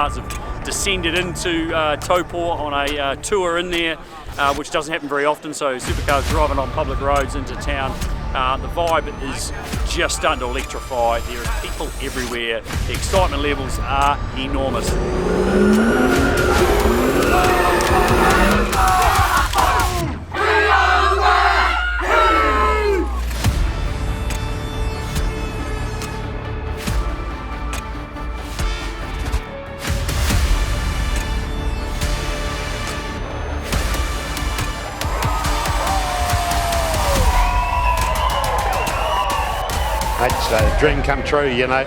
supercars have descended into Taupo on a tour in there, which doesn't happen very often, so supercars driving on public roads into town. The vibe is just starting to electrify. There are people everywhere. The excitement levels are enormous. It's a dream come true, you know.